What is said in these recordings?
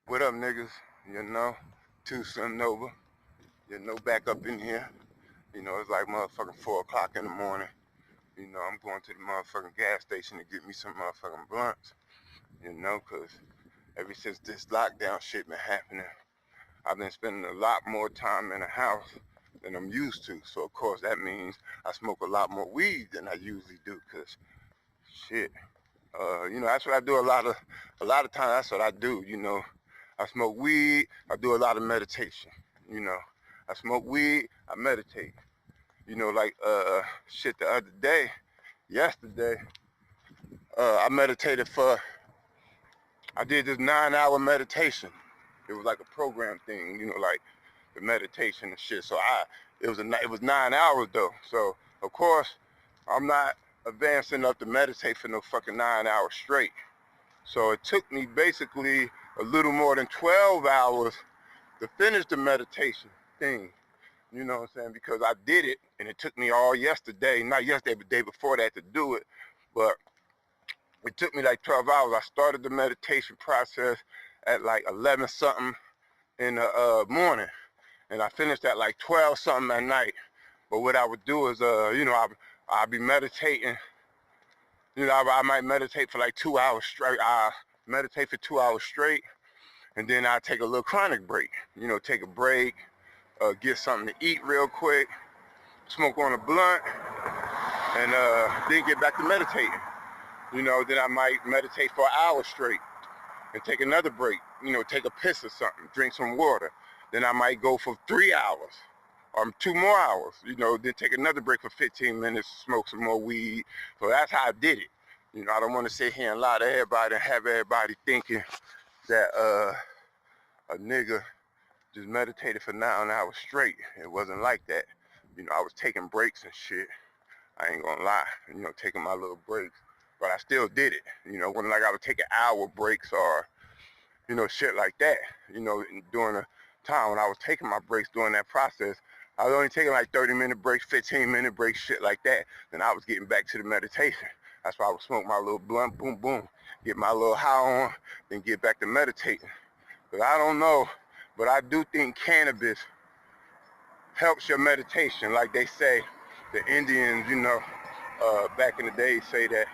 What up, niggas? You know, Tucson Nova. You know, back up in here. You know, it's like motherfucking 4 o'clock in the morning. You know, I'm going to the motherfucking gas station to get me some motherfucking blunts. You know, cause ever since this lockdown shit been happening, I've been spending a lot more time in the house than I'm used to. So of course that means I smoke a lot more weed than I usually do. Cause shit, you know, that's what I do a lot of times. That's what I do. You know, I smoke weed. I do a lot of meditation. You know, I smoke weed. I meditate. You know, like shit the other day, yesterday, I meditated for. I did this 9-hour meditation. It was like a program thing. You know, like the meditation and shit. So it was 9 hours though. So of course, I'm not advanced enough to meditate for no fucking 9 hours straight. So it took me basically a little more than 12 hours to finish the meditation thing. You know what I'm saying? Because I did it, and it took me all yesterday, not yesterday, but the day before that to do it. But it took me like 12 hours. I started the meditation process at like 11 something in the morning, and I finished at like 12 something at night. But what I would do is, you know, I'd be meditating. You know, I might meditate for like 2 hours straight. I meditate for 2 hours straight, and then I take a little chronic break. You know, take a break, get something to eat real quick, smoke on a blunt, and then get back to meditating. You know, then I might meditate for an hour straight and take another break. You know, take a piss or something, drink some water. Then I might go for 3 hours or 2 more hours. You know, then take another break for 15 minutes, smoke some more weed. So that's how I did it. You know, I don't want to sit here and lie to everybody and have everybody thinking that a nigga just meditated for 9 hours straight. It wasn't like that. You know, I was taking breaks and shit. I ain't gonna lie. You know, taking my little breaks. But I still did it. You know, when like I would take an hour breaks or, you know, shit like that. You know, during the time when I was taking my breaks during that process, I was only taking like 30-minute breaks, 15-minute breaks, shit like that. Then I was getting back to the meditation. That's why I would smoke my little blunt, boom, boom, get my little high on, then get back to meditating. But I don't know, but I do think cannabis helps your meditation. Like they say, the Indians, you know, back in the day say that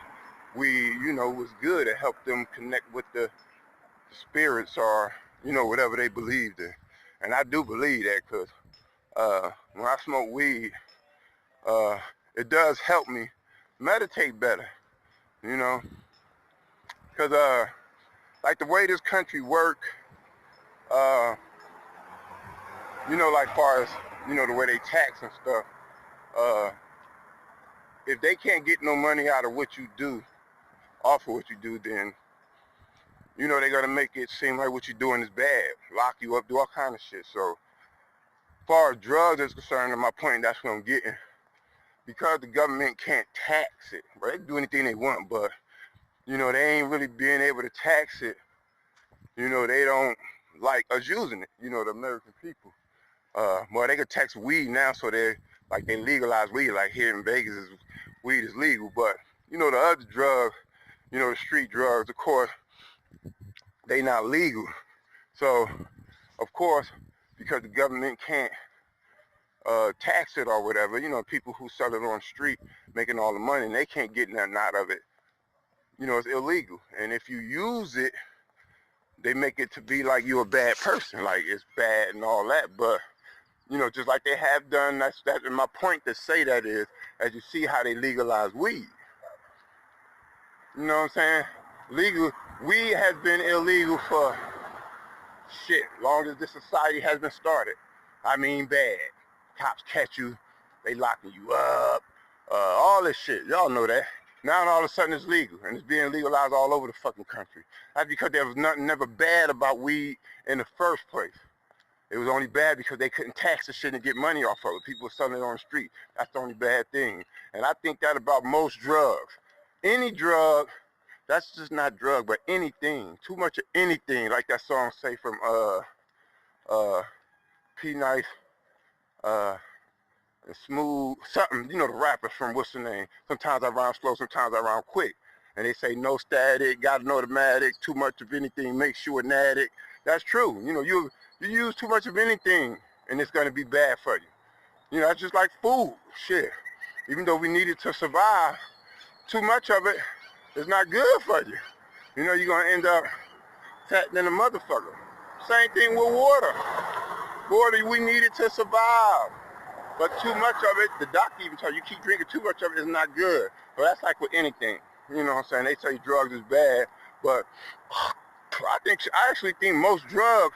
you know, was good. It helped them connect with the spirits or, you know, whatever they believed in. And I do believe that because when I smoke weed, it does help me meditate better, you know, because like the way this country work, you know, like far as, you know, the way they tax and stuff, if they can't get no money out of what you do, off of what you do, then, you know, they're going to make it seem like what you're doing is bad, lock you up, do all kind of shit. So as far as drugs is concerned, and my point, that's what I'm getting, because the government can't tax it, right? They can do anything they want, but, you know, they ain't really being able to tax it. You know, they don't like us using it, you know, the American people. Well, they could tax weed now, so they legalize weed, like here in Vegas, weed is legal, but, you know, the other drugs, you know, the street drugs, of course, they not legal. So, of course, because the government can't tax it or whatever, you know, people who sell it on the street making all the money, and they can't get nothing out of it. You know, it's illegal. And if you use it, they make it to be like you're a bad person, like it's bad and all that. But, you know, just like they have done, and my point to say that is, as you see how they legalize weed. You know what I'm saying? Weed has been illegal for shit, long as this society has been started. I mean bad. Cops catch you, they locking you up, all this shit. Y'all know that. Now all of a sudden it's legal, and it's being legalized all over the fucking country. That's because there was nothing never bad about weed in the first place. It was only bad because they couldn't tax the shit and get money off of it. People were selling it on the street. That's the only bad thing. And I think that about most drugs. Any drug, that's just not drug, but anything. Too much of anything, like that song say from P-Nice, and Smooth, something, you know, the rappers from what's the name? Sometimes I rhyme slow, sometimes I rhyme quick. And they say no static, got an automatic, too much of anything makes you an addict. That's true. You know, you use too much of anything, and it's gonna be bad for you. You know, it's just like food. Shit. Even though we need it to survive, too much of it is not good for you. You know, you're gonna end up fat than a motherfucker. Same thing with water. Water, we need it to survive. But too much of it, the doctor even tell you keep drinking too much of it is not good. But that's like with anything. You know what I'm saying? They tell you drugs is bad, but I actually think most drugs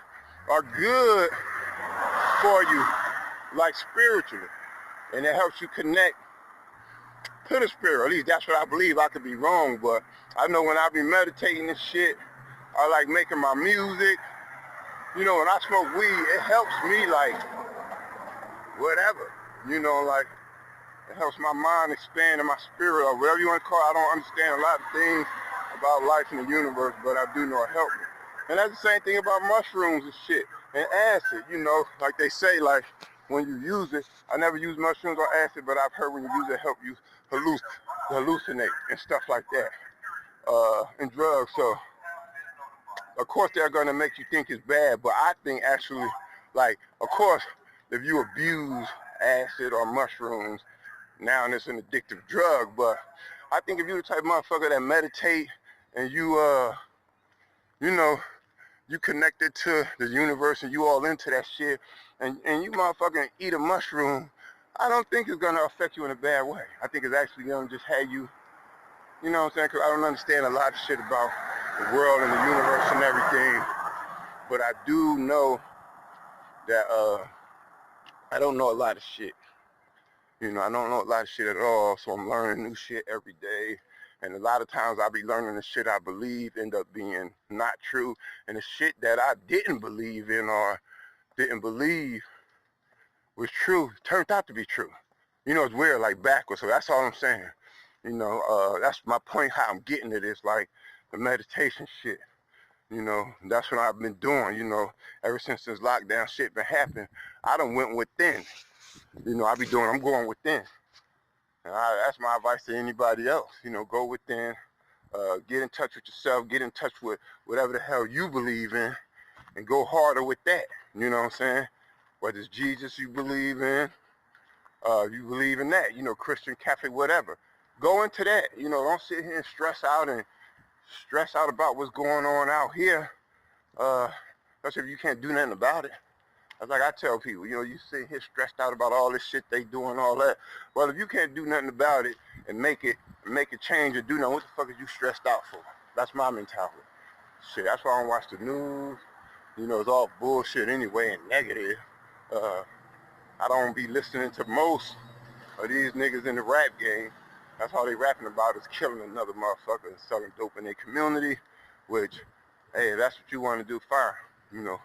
are good for you, like spiritually. And it helps you connect to the spirit. At least that's what I believe. I could be wrong, but I know when I be meditating and shit, I like making my music. You know, when I smoke weed, it helps me like whatever. You know, like it helps my mind expand and my spirit or whatever you want to call it. I don't understand a lot of things about life in the universe, but I do know it helps me. And that's the same thing about mushrooms and shit and acid. You know, like they say, like when you use it, I never use mushrooms or acid, but I've heard when you use it, help you hallucinate and stuff like that. And drugs, so of course they're gonna make you think it's bad, but I think actually, like, of course, if you abuse acid or mushrooms, now it's an addictive drug, but I think if you're the type of motherfucker that meditate and you know, you connected to the universe and you all into that shit, and you motherfucking eat a mushroom, I don't think it's gonna affect you in a bad way. I think it's actually gonna just have you, you know what I'm saying? Cause I don't understand a lot of shit about the world and the universe and everything, but I do know that I don't know a lot of shit. You know, I don't know a lot of shit at all, so I'm learning new shit every day. And a lot of times I be learning the shit I believe end up being not true. And the shit that I didn't believe in or didn't believe was true turned out to be true. You know, it's weird, like backwards. So that's all I'm saying. You know, that's my point, how I'm getting to this, like the meditation shit. You know, that's what I've been doing, you know, ever since this lockdown shit been happening. I done went within. You know, I'm going within. And that's my advice to anybody else. You know, go within, get in touch with yourself, get in touch with whatever the hell you believe in, and go harder with that. You know what I'm saying? Whether it's Jesus you believe in, you believe in that, you know, Christian, Catholic, whatever. Go into that. You know, don't sit here and stress out about what's going on out here. Especially if you can't do nothing about it. That's like I tell people, you know, you sit here stressed out about all this shit they doing, all that. Well, if you can't do nothing about it and make it change or do nothing, what the fuck are you stressed out for? That's my mentality. Shit, that's why I don't watch the news. You know, it's all bullshit anyway and negative. I don't be listening to most of these niggas in the rap game. That's all they rapping about is killing another motherfucker and selling dope in their community, which, hey, if that's what you want to do, fine. You know,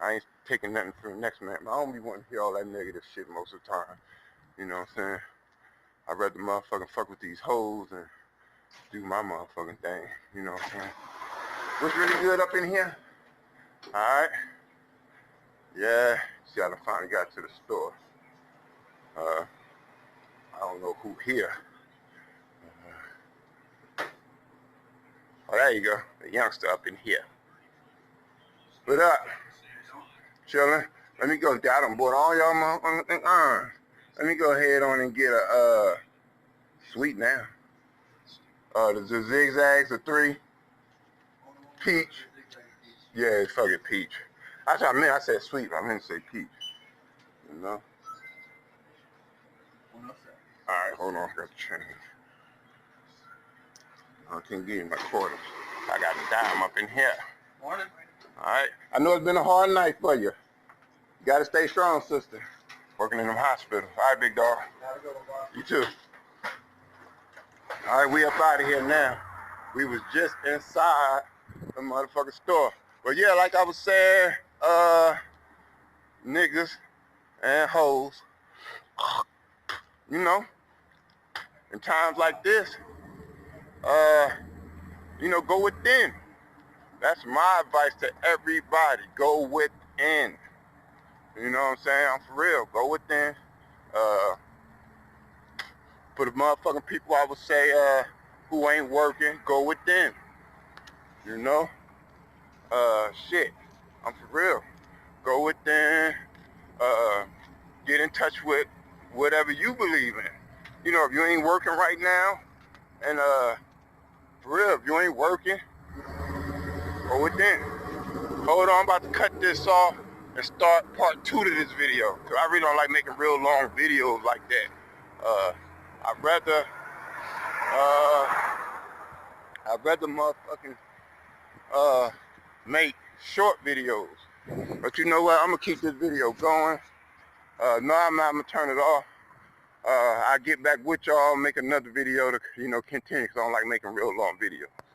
I ain't taking nothing from the next man. But I don't be wanting to hear all that negative shit most of the time. You know what I'm saying? I'd rather motherfucking fuck with these hoes and do my motherfucking thing. You know what I'm saying? What's really good up in here? Alright? Yeah. See, I done finally got to the store. I don't know who here. Oh, there you go. The youngster up in here. What up? Chillin'. Let me go. I done bought all y'all motherfucking Let me go ahead on and get a sweet now. The zigzags, the 3. Peach. Yeah, fuck it, peach. I said sweet, but I meant to say peach. You know? Alright, hold on, I got to change. I can't get in my quarters. I got a dime up in here. Morning. Alright. I know it's been a hard night for you. You gotta stay strong, sister. Working in them hospitals. Alright, big dog. You too. Alright, we up out of here now. We was just inside the motherfucking store. But yeah, like I was saying, niggas and hoes, you know, in times like this, you know, go within. That's my advice to everybody. Go within. You know what I'm saying? I'm for real. Go within. For the motherfucking people, I would say, who ain't working, go within. You know? shit, I'm for real. Go within, get in touch with whatever you believe in. You know, if you ain't working right now, and for real, if you ain't working, go within. Hold on, I'm about to cut this off and start part 2 to this video. Cause I really don't like making real long videos like that. I'd rather motherfucking make short videos. But you know what? I'm gonna keep this video going. No, I'm not. I'm gonna turn it off. I'll get back with y'all, make another video to, you know, continue. Cause I don't like making real long videos.